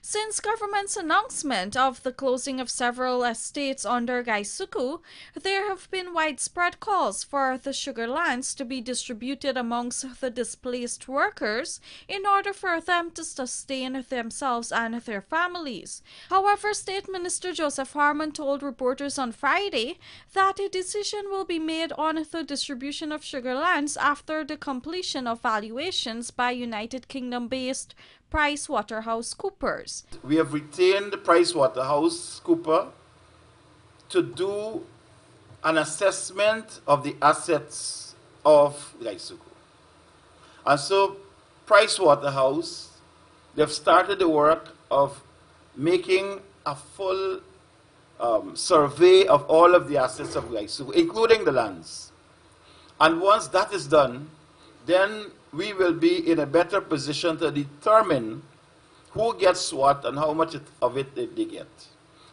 Since government's announcement of the closing of several estates under Gaisuku, there have been widespread calls for the sugar lands to be distributed amongst the displaced workers in order for them to sustain themselves and their families. However, State Minister Joseph Harmon told reporters on Friday that a decision will be made on the distribution of sugar lands after the completion of valuations by United Kingdom-based PricewaterhouseCoopers. We have retained PricewaterhouseCoopers to do an assessment of the assets of Gaisuku. And so Pricewaterhouse, they've started the work of making a full survey of all of the assets of Gaisuku, including the lands. And once that is done, then we will be in a better position to determine who gets what and how much of it they get.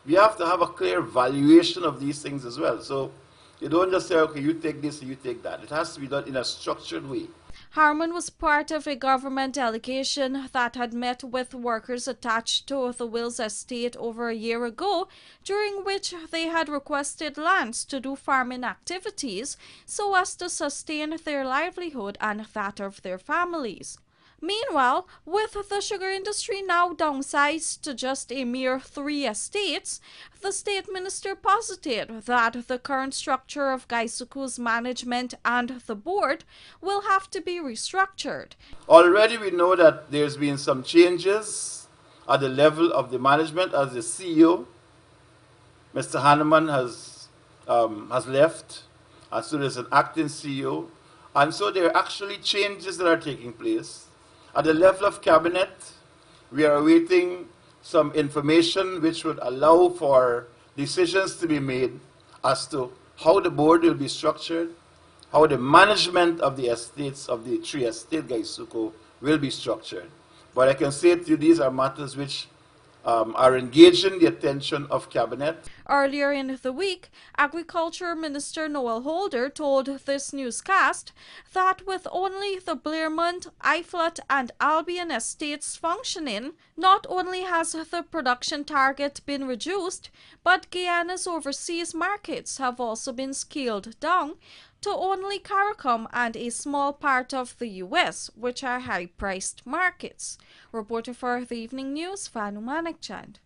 We have to have a clear valuation of these things as well. So you don't just say, okay, you take this and you take that. It has to be done in a structured way. Harmon was part of a government delegation that had met with workers attached to the Wills estate over a year ago, during which they had requested lands to do farming activities so as to sustain their livelihood and that of their families. Meanwhile, with the sugar industry now downsized to just a mere 3 estates, the state minister posited that the current structure of Gaisuku's management and the board will have to be restructured. Already we know that there's been some changes at the level of the management as the CEO. Mr. Hanneman has left, and so there's an acting CEO. And so there are actually changes that are taking place. At the level of cabinet, we are awaiting some information which would allow for decisions to be made as to how the board will be structured, how the management of the estates of the 3 estates Gaisuku will be structured. But I can say to you, these are matters which are engaging the attention of cabinet. Earlier in the week, Agriculture Minister Noel Holder told this newscast that with only the Blairmont, Iflot and Albion estates functioning, not only has the production target been reduced, but Guyana's overseas markets have also been scaled down to only CARICOM and a small part of the US, which are high-priced markets. Reporter for the Evening News, Fanu Manikchand.